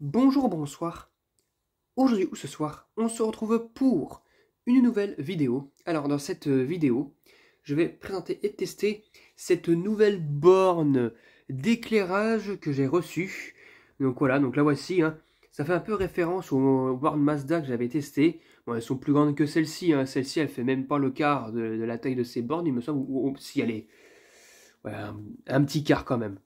Bonjour, bonsoir. Aujourd'hui ou ce soir, on se retrouve pour une nouvelle vidéo. Alors dans cette vidéo, je vais présenter et tester cette nouvelle borne d'éclairage que j'ai reçue. Donc voilà, donc la voici. Ça fait un peu référence aux bornes Mazda que j'avais testées. Bon, elles sont plus grandes que celle-ci. Celle-ci, elle fait même pas le quart de la taille de ces bornes, il me semble. Ou si elle est... Ouais, un petit quart quand même.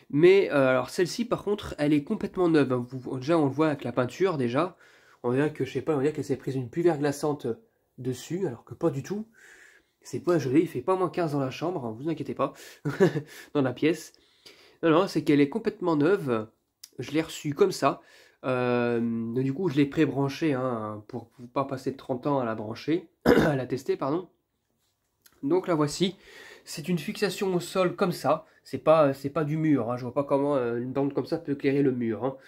Mais alors celle-ci par contre elle est complètement neuve, hein. Déjà on le voit avec la peinture déjà. On dirait que je sais pas, on dirait qu'elle s'est prise une pluie verglaçante dessus, alors que pas du tout. C'est pas joli, il fait pas moins 15 dans la chambre, hein, vous inquiétez pas, dans la pièce. Non, non, c'est qu'elle est complètement neuve. Je l'ai reçue comme ça. Du coup je l'ai pré-branchée pour pas passer 30 ans à la brancher, à la tester, pardon. Donc la voici. C'est une fixation au sol comme ça. C'est pas du mur. Je vois pas comment une bande comme ça peut éclairer le mur.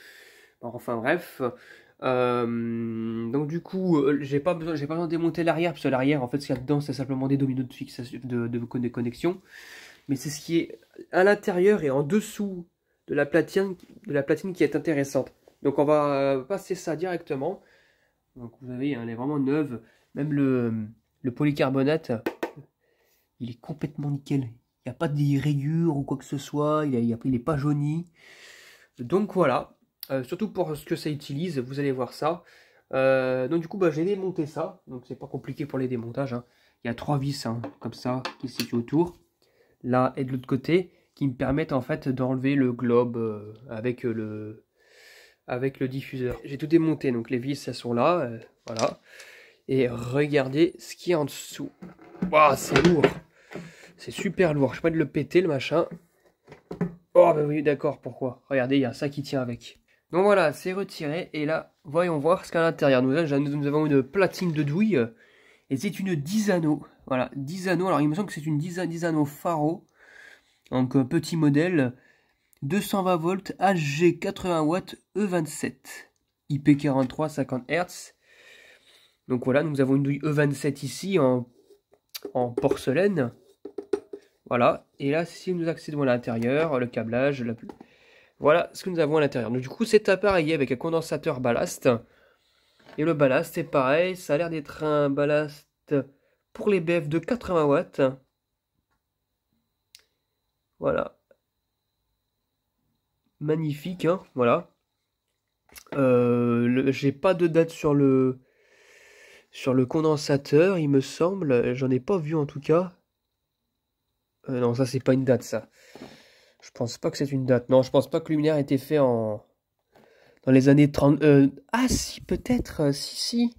Enfin bref. Donc du coup, j'ai pas besoin de démonter l'arrière parce que l'arrière, en fait, ce qu'il y a dedans, c'est simplement des dominos de fixation, de connexion. Mais c'est ce qui est à l'intérieur et en dessous de la platine qui est intéressante. Donc on va passer ça directement. Donc vous avez, elle est vraiment neuve. Même le polycarbonate. Il est complètement nickel. Il n'y a pas de rayures ou quoi que ce soit. Il n'est pas jauni. Donc voilà. Surtout pour ce que ça utilise, vous allez voir ça. Donc du coup, j'ai démonté ça. Donc c'est pas compliqué pour les démontages. Il y a 3 vis comme ça qui se situent autour. Là et de l'autre côté. Qui me permettent en fait d'enlever le globe avec le diffuseur. J'ai tout démonté. Donc les vis, elles sont là. Voilà. Et regardez ce qu'il y a en dessous. Waouh, c'est lourd. C'est super lourd, je peux pas de le péter le machin. Oh bah oui d'accord, pourquoi? Regardez, il y a ça qui tient avec. Donc voilà, c'est retiré et là, voyons voir ce qu'il y a à l'intérieur. Nous avons une platine de douille et c'est une 10 anneaux. Voilà, 10 anneaux, alors il me semble que c'est une 10 anneaux Faro. Donc petit modèle, 220 volts, HG 80 watts, E27. IP43, 50 Hz. Donc voilà, nous avons une douille E27 ici en porcelaine. Voilà, et là, si nous accédons à l'intérieur, le câblage, voilà ce que nous avons à l'intérieur. Donc du coup, c'est appareillé avec un condensateur ballast. Et le ballast, c'est pareil, ça a l'air d'être un ballast pour les BF de 80 watts. Voilà. Magnifique, voilà. J'ai pas de date sur le condensateur, il me semble. J'en ai pas vu en tout cas. Non, ça c'est pas une date, ça. Je pense pas que c'est une date. Non, je pense pas que le luminaire a été fait dans les années 30. Ah si, peut-être. Si.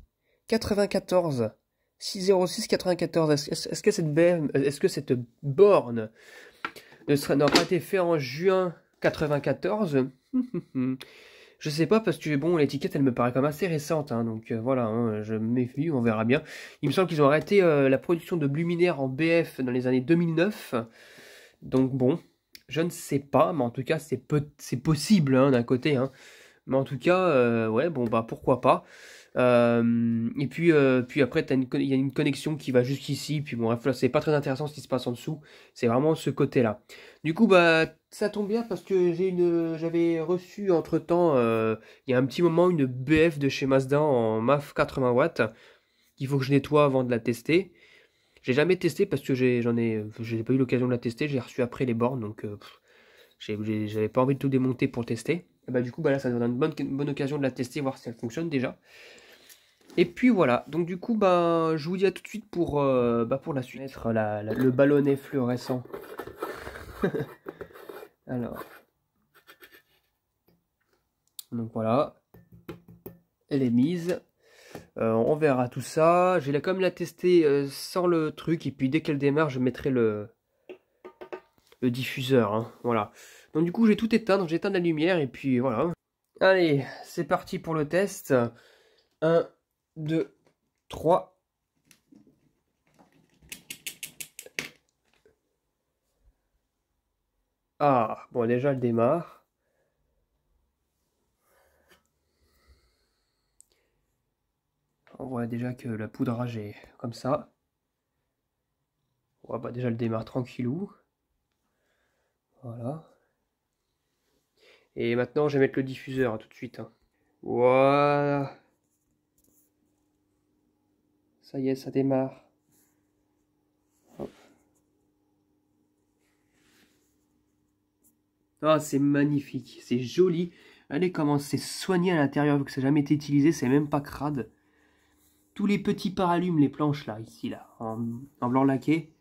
94. 606 94. Est-ce que cette borne n'aura pas été faite en juin 94? Je sais pas parce que bon, l'étiquette elle me paraît quand même assez récente, donc voilà, je me méfie, on verra bien. Il me semble qu'ils ont arrêté la production de luminaires en BF dans les années 2009. Donc bon, je ne sais pas, mais en tout cas c'est possible d'un côté. Mais en tout cas, ouais, bon bah pourquoi pas. Et puis après, il y a une connexion qui va jusqu'ici. Puis bon, bref, c'est pas très intéressant ce qui se passe en dessous. C'est vraiment ce côté-là. Du coup, bah ça tombe bien parce que j'avais reçu entre-temps, il y a un petit moment, une BF de chez Mazda en MAF 80 watts qu'il faut que je nettoie avant de la tester. J'ai jamais testé parce que j'ai pas eu l'occasion de la tester. J'ai reçu après les bornes, donc j'avais pas envie de tout démonter pour le tester. Et bah du coup, bah là, ça donne une bonne occasion de la tester, voir si elle fonctionne déjà. Et puis voilà, donc du coup, bah, je vous dis à tout de suite pour la suite. Mettre le ballonnet fluorescent. Alors, donc voilà, elle est mise. On verra tout ça. Je vais quand même la tester sans le truc. Et puis dès qu'elle démarre, je mettrai le diffuseur. Voilà. Donc du coup, j'ai tout éteint. Donc j'éteins la lumière. Et puis voilà. Allez, c'est parti pour le test. 1, 2, 3. Ah, bon, déjà, elle démarre. On voit déjà que le poudrage est comme ça. Ouais, bah déjà, elle démarre tranquillou. Voilà. Et maintenant, je vais mettre le diffuseur tout de suite. Voilà. Ça y est, ça démarre. Hop. Ah, c'est magnifique, c'est joli. Regardez comment c'est soigné à l'intérieur, vu que ça n'a jamais été utilisé, c'est même pas crade. Tous les petits paralumes, les planches là, ici, là, en blanc laqué,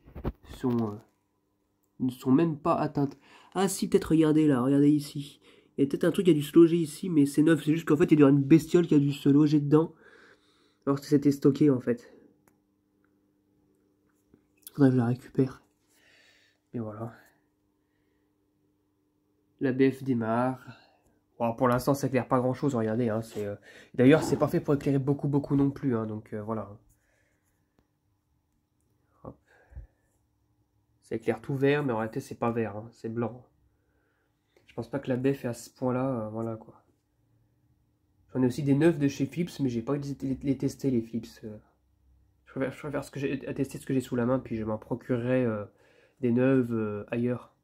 ne sont même pas atteintes. Ah si, peut-être regardez là, regardez ici. Il y a peut-être un truc qui a dû se loger ici, mais c'est neuf. C'est juste qu'en fait, il y a une bestiole qui a dû se loger dedans. Alors que c'était stocké en fait. Faudrait que je la récupère. Et voilà. La BF démarre. Bon, pour l'instant, ça éclaire pas grand chose, regardez. Hein, d'ailleurs, c'est pas fait pour éclairer beaucoup non plus. Hein, donc voilà. Hop. Ça éclaire tout vert, mais en réalité, c'est pas vert. Hein, c'est blanc. Je pense pas que la BF est à ce point-là. Voilà quoi. J'en ai aussi des neufs de chez Philips, mais j'ai pas les tester les Philips. Je préfère tester ce que j'ai sous la main, puis je m'en procurerai des neuves ailleurs.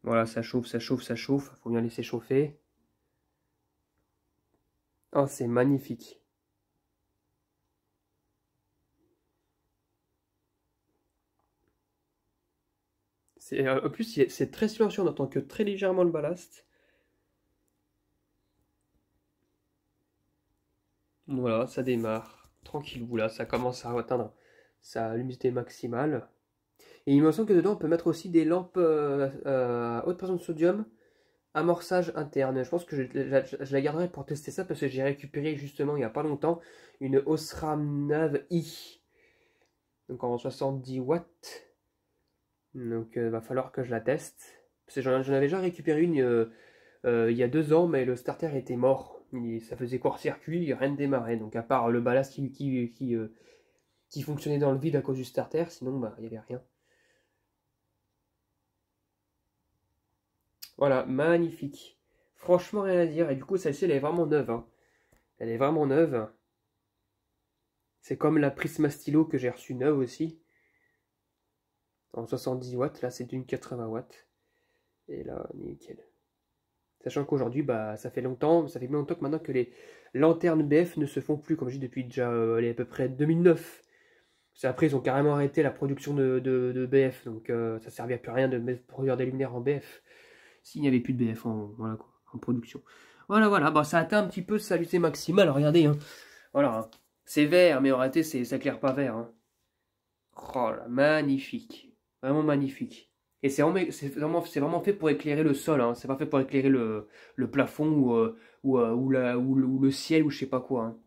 Voilà, ça chauffe, ça chauffe, ça chauffe. Faut bien laisser chauffer. Oh, c'est magnifique. En plus, c'est très silencieux, on n'entend que très légèrement le ballast. Voilà, ça démarre. Tranquillou, là, ça commence à atteindre sa luminosité maximale. Et il me semble que dedans, on peut mettre aussi des lampes à haute pression de sodium, amorçage interne. Je pense que je la garderai pour tester ça, parce que j'ai récupéré justement, il n'y a pas longtemps, une Osram Nav i. Donc en 70 watts. Donc va falloir que je la teste. Parce que j'en avais déjà récupéré une il y a 2 ans, mais le starter était mort. Ça faisait court-circuit, rien ne démarrait. Donc à part le ballast qui fonctionnait dans le vide à cause du starter, sinon bah, il n'y avait rien. Voilà, magnifique. Franchement, rien à dire. Et du coup, celle-ci, elle est vraiment neuve. Hein. Elle est vraiment neuve. C'est comme la Prisma Stylo que j'ai reçue neuve aussi. En 70 watts. Là, c'est d'une 80 watts. Et là, nickel. Sachant qu'aujourd'hui, bah, ça fait longtemps que maintenant que les lanternes BF ne se font plus, comme je dis depuis déjà à peu près 2009. Après, ils ont carrément arrêté la production de BF, donc ça servait à plus rien de produire des luminaires en BF s'il n'y avait plus de BF voilà, quoi, en production. Voilà, bah, ça atteint un petit peu sa luminosité maximale, regardez. Hein. Voilà, hein. C'est vert, mais en réalité, ça éclaire pas vert. Hein. Oh là, magnifique, vraiment magnifique. Et c'est vraiment fait pour éclairer le sol, hein. C'est pas fait pour éclairer le plafond ou le ciel ou je sais pas quoi. Hein.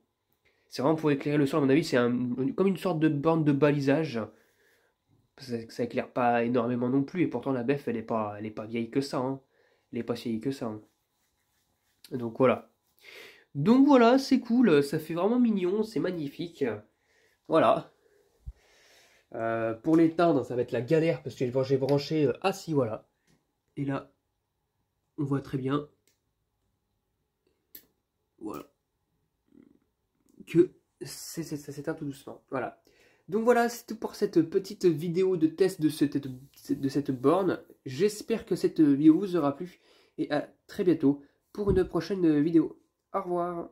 C'est vraiment pour éclairer le sol, à mon avis, c'est comme une sorte de borne de balisage. Ça éclaire pas énormément non plus, et pourtant la BF, elle est pas vieille que ça. Hein. Elle est pas si vieille que ça. Hein. Donc voilà. Donc voilà, c'est cool, ça fait vraiment mignon, c'est magnifique. Voilà. Pour l'éteindre, ça va être la galère parce que j'ai branché. Ah si, voilà. Et là, on voit très bien. Voilà. Que ça s'éteint tout doucement. Voilà. Donc voilà, c'est tout pour cette petite vidéo de test de cette borne. J'espère que cette vidéo vous aura plu. Et à très bientôt pour une prochaine vidéo. Au revoir.